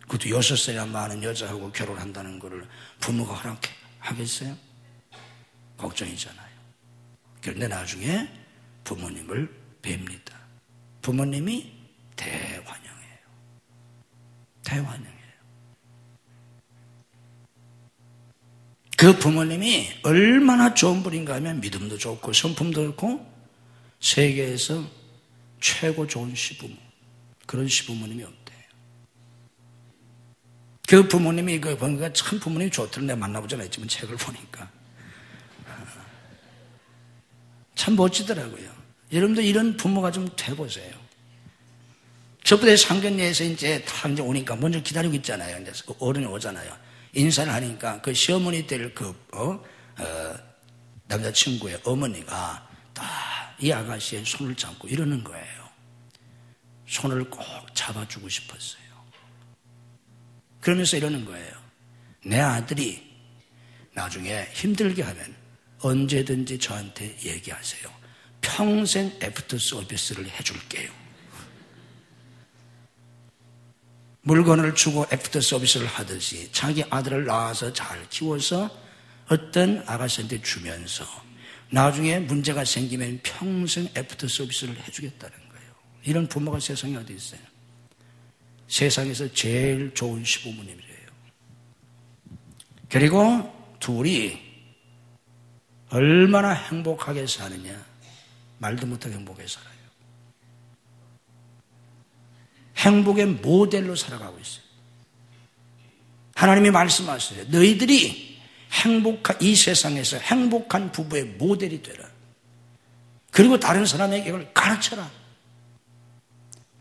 그것도 6살이나 많은 여자하고 결혼한다는 거를 부모가 허락하겠어요? 걱정이잖아요. 그런데 나중에 부모님을 뵙니다. 부모님이 대환영이에요. 대환영이에요. 그 부모님이 얼마나 좋은 분인가 하면 믿음도 좋고 성품도 좋고 세계에서 최고 좋은 시부모, 그런 시부모님이 없대요. 그 부모님이 이거 보니까 참 부모님이 좋더라. 내가 만나보진 않았지만 책을 보니까 참 멋지더라고요. 여러분도 이런 부모가 좀 돼보세요. 저번에 상견례에서 이제 오니까 먼저 기다리고 있잖아요. 이제 어른이 오잖아요. 인사를 하니까 그 시어머니 될 남자친구의 어머니가 딱 이 아가씨의 손을 잡고 이러는 거예요. 손을 꼭 잡아주고 싶었어요. 그러면서 이러는 거예요. 내 아들이 나중에 힘들게 하면 언제든지 저한테 얘기하세요. 평생 애프터 서비스를 해줄게요. 물건을 주고 애프터 서비스를 하듯이 자기 아들을 낳아서 잘 키워서 어떤 아가씨한테 주면서 나중에 문제가 생기면 평생 애프터 서비스를 해주겠다는 거예요. 이런 부모가 세상에 어디 있어요? 세상에서 제일 좋은 시부모님이래요. 그리고 둘이 얼마나 행복하게 사느냐, 말도 못하게 행복하게 살아요. 행복의 모델로 살아가고 있어요. 하나님이 말씀하세요. 너희들이 이 세상에서 행복한 부부의 모델이 되라. 그리고 다른 사람에게 이걸 가르쳐라.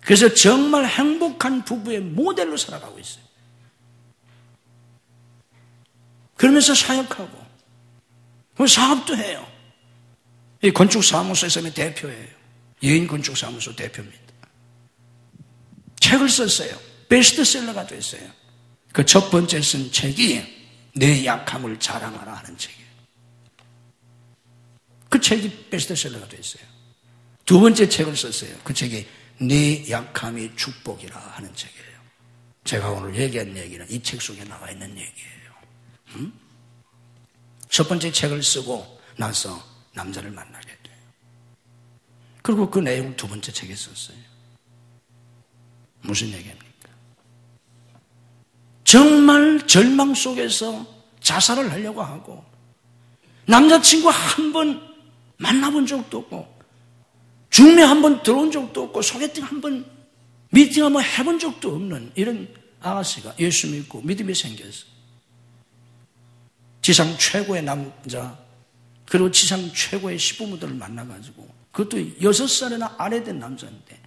그래서 정말 행복한 부부의 모델로 살아가고 있어요. 그러면서 사역하고 사업도 해요. 이 건축사무소에서의 대표예요. 여인건축사무소 대표입니다. 책을 썼어요. 베스트셀러가 됐어요. 그 첫 번째 쓴 책이 내 약함을 자랑하라 하는 책이에요. 그 책이 베스트셀러가 됐어요. 두 번째 책을 썼어요. 그 책이 네 약함이 축복이라 하는 책이에요. 제가 오늘 얘기한 얘기는 이 책 속에 나와 있는 얘기예요. 첫 번째 책을 쓰고 나서 남자를 만나게 돼요. 그리고 그 내용을 두 번째 책에 썼어요. 무슨 얘기입니까? 정말 절망 속에서 자살을 하려고 하고 남자친구 한 번 만나본 적도 없고 중매 한 번 들어온 적도 없고 소개팅 한 번 미팅 한번 해본 적도 없는 이런 아가씨가 예수 믿고 믿음이 생겼어. 지상 최고의 남자 그리고 지상 최고의 시부모들을 만나가지고 그것도 6살이나 아래 된 남자인데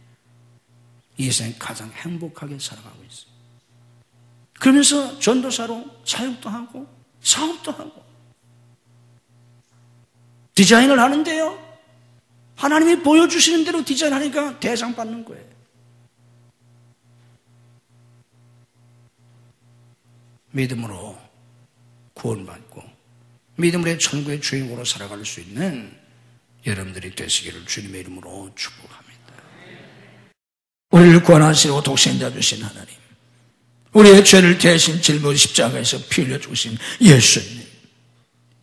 이 세상에 가장 행복하게 살아가고 있어요. 그러면서 전도사로 사역도 하고 사업도 하고 디자인을 하는데요. 하나님이 보여주시는 대로 디자인하니까 대상 받는 거예요. 믿음으로 구원받고 믿음으로 천국의 주인공으로 살아갈 수 있는 여러분들이 되시기를 주님의 이름으로 축복합니다. 우리를 구원하시고 독생자 주신 하나님, 우리의 죄를 대신 짊어 십자가에서 피 흘려 주신 예수님,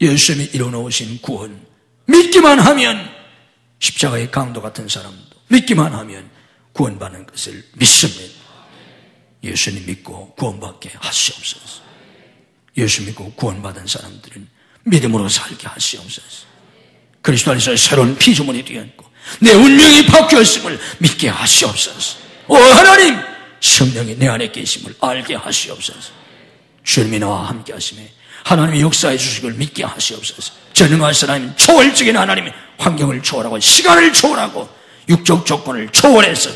예수님이 이뤄놓으신 구원, 믿기만 하면 십자가의 강도 같은 사람도 믿기만 하면 구원받는 것을 믿습니다. 예수님 믿고 구원받게 하시옵소서. 예수 믿고 구원받은 사람들은 믿음으로 살게 하시옵소서. 그리스도 안에서 새로운 피조물이 되었고 내 운명이 바뀌었음을 믿게 하시옵소서. 오 하나님, 성령이 내 안에 계심을 알게 하시옵소서. 주님이 나와 함께 하시매 하나님의 역사해 주시길 믿게 하시옵소서. 전능하신 하나님, 초월적인 하나님이 환경을 초월하고 시간을 초월하고 육적 조건을 초월해서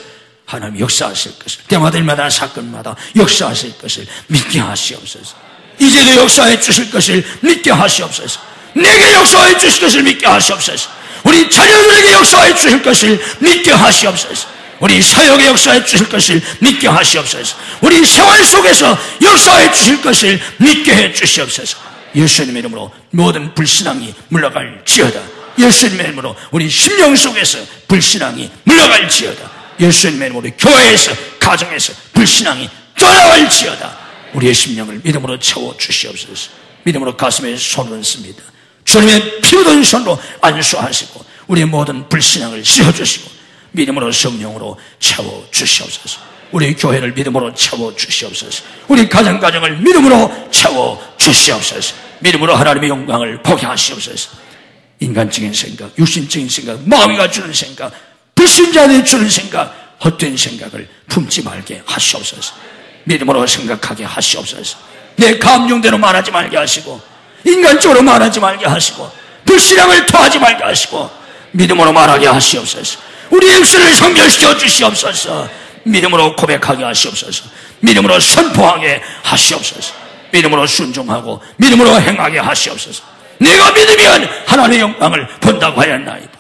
하나님 역사하실 것을, 때마다 사건마다 역사하실 것을 믿게 하시옵소서. 이제도 역사해 주실 것을 믿게 하시옵소서. 내게 역사해 주실 것을 믿게 하시옵소서. 우리 자녀들에게 역사해 주실 것을 믿게 하시옵소서. 우리 사역에 역사해 주실 것을 믿게 하시옵소서. 우리 생활 속에서 역사해 주실 것을 믿게 해 주시옵소서. 예수님의 이름으로 모든 불신앙이 물러갈지어다. 예수님의 이름으로 우리 심령 속에서 불신앙이 물러갈지어다. 예수님의 이름으로 교회에서 가정에서 불신앙이 떠나갈지어다. 우리의 심령을 믿음으로 채워 주시옵소서. 믿음으로 가슴에 손을 얹습니다. 주님의 피 묻은 손으로 안수하시고 우리의 모든 불신앙을 씌워주시고 믿음으로 성령으로 채워 주시옵소서. 우리 교회를 믿음으로 채워 주시옵소서. 우리 가정을 믿음으로 채워 주시옵소서. 믿음으로 하나님의 영광을 보게 하시옵소서. 인간적인 생각, 육신적인 생각, 마음이 주는 생각, 불신자들이 주는 생각, 헛된 생각을 품지 말게 하시옵소서. 믿음으로 생각하게 하시옵소서. 내 감정대로 말하지 말게 하시고 인간적으로 말하지 말게 하시고 불신앙을 토하지 말게 하시고 믿음으로 말하게 하시옵소서. 우리의 입술을 성결시켜 주시옵소서. 믿음으로 고백하게 하시옵소서. 믿음으로 선포하게 하시옵소서. 믿음으로 순종하고 믿음으로 행하게 하시옵소서. 내가 믿으면 하나님의 영광을 본다고 하였나이다.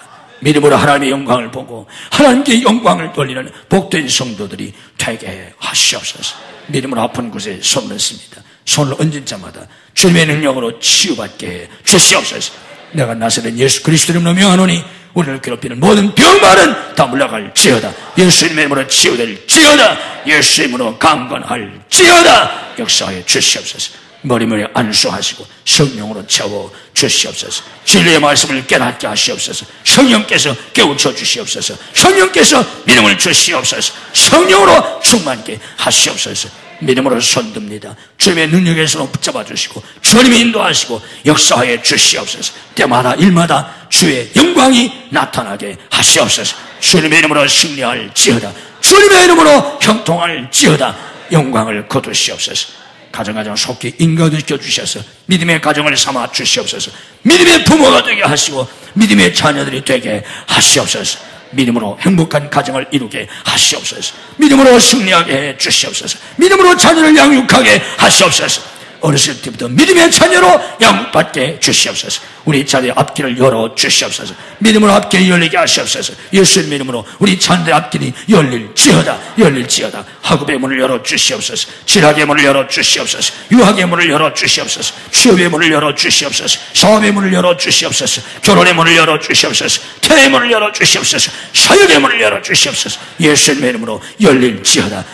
믿음으로 하나님의 영광을 보고 하나님께 영광을 돌리는 복된 성도들이 되게 하시옵소서. 믿음으로 아픈 곳에 손을 얹습니다. 손을 얹은 자마다 주님의 능력으로 치유받게 해 주시옵소서. 내가 나사렛 예수 그리스도 이름으로 명하노니 우리를 괴롭히는 모든 병만은 다 물러갈지어다. 예수님의 이름으로 치유될지어다. 예수의 이름으로 강건할지어다. 역사하여 주시옵소서. 머리머리 안수하시고 성령으로 채워 주시옵소서. 진리의 말씀을 깨닫게 하시옵소서. 성령께서 깨우쳐 주시옵소서. 성령께서 믿음을 주시옵소서. 성령으로 충만케 하시옵소서. 믿음으로 손듭니다. 주님의 능력에서 붙잡아 주시고 주님이 인도하시고 역사하여 주시옵소서. 때마다 일마다 주의 영광이 나타나게 하시옵소서. 주님의 이름으로 승리할지어다. 주님의 이름으로 형통할지어다. 영광을 거두시옵소서. 가정 속히 인가시켜 주셔서 믿음의 가정을 삼아 주시옵소서. 믿음의 부모가 되게 하시고 믿음의 자녀들이 되게 하시옵소서. 믿음으로 행복한 가정을 이루게 하시옵소서. 믿음으로 승리하게 해 주시옵소서. 믿음으로 자녀를 양육하게 하시옵소서. 어렸을 때부터 믿음의 자녀로 양육받게 주시옵소서. 우리 자녀의 앞길을 열어 주시옵소서. 믿음으로 앞길이 열리게 하시옵소서. 예수의 믿음으로 우리 자녀의 앞길이 열릴지어다. 학업의 문을 열어 주시옵소서. 질학의 문을 열어 주시옵소서. 유학의 문을 열어 주시옵소서. 취업의 문을 열어 주시옵소서. 사업의 문을 열어 주시옵소서. 결혼의 문을 열어 주시옵소서. 태의 문을 열어 주시옵소서. 사역의 문을 열어 주시옵소서. 예수의 믿음으로 열릴지어다.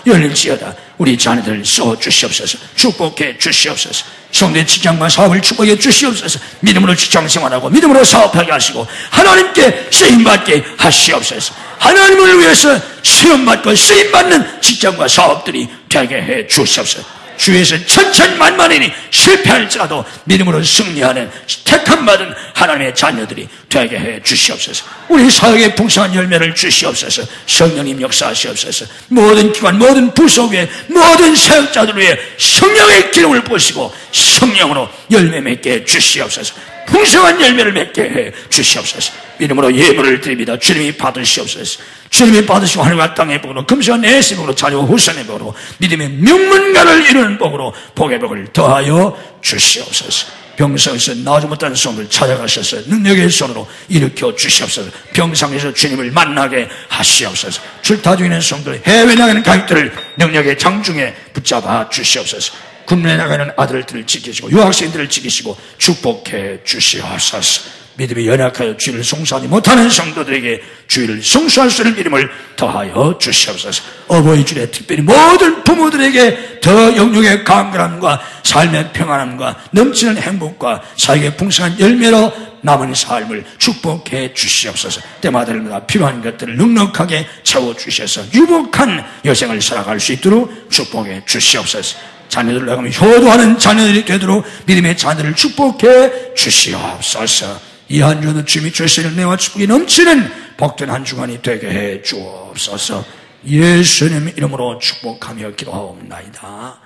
우리 자녀들을 써 주시옵소서. 축복해 주시옵소서. 성도의 직장과 사업을 축복해 주시옵소서. 믿음으로 직장생활하고 믿음으로 사업하게 하시고 하나님께 쓰임받게 하시옵소서. 하나님을 위해서 시험받고 쓰임받는 직장과 사업들이 되게 해 주시옵소서. 주위에서 천천만만이니 실패할지라도 믿음으로 승리하는 택함받은 하나님의 자녀들이 되게 해 주시옵소서. 우리 사역에 풍성한 열매를 주시옵소서. 성령님 역사하시옵소서. 모든 기관, 모든 부서 위에, 모든 사역자들 위에 성령의 기름을 부으시고 성령으로 열매 맺게 해 주시옵소서. 풍성한 열매를 맺게 해 주시옵소서. 믿음으로 예물을 드립니다. 주님이 받으시옵소서. 주님이 받으시고 하늘과 땅의 복으로 금수와 내세의 복으로 자녀와 후손의 복으로 믿음의 명문가를 이루는 복으로 복의 복을 더하여 주시옵소서. 병상에서 나오지 못하는 성도를 찾아가셔서 능력의 손으로 일으켜 주시옵소서. 병상에서 주님을 만나게 하시옵소서. 출타 중인 성도들, 해외 나가는 가족들을 능력의 장중에 붙잡아 주시옵소서. 군문에 나가는 아들들을 지키시고 유학생들을 지키시고 축복해 주시옵소서. 믿음이 연약하여 주의를 송수하지 못하는 성도들에게 주의를 송수할 수 있는 믿음을 더하여 주시옵소서. 어버이 주일에 특별히 모든 부모들에게 더 영육의 강건함과 삶의 평안함과 넘치는 행복과 사역의 풍성한 열매로 남은 삶을 축복해 주시옵소서. 때마다 필요한 것들을 넉넉하게 채워주셔서 유복한 여생을 살아갈 수 있도록 축복해 주시옵소서. 자녀들을 나가면 효도하는 자녀들이 되도록 믿음의 자녀를 축복해 주시옵소서. 이 한 주도 주님이 주시는 은혜와 축복이 넘치는 복된 한 주간이 되게 해 주옵소서. 예수님 이름으로 축복하며 기도하옵나이다.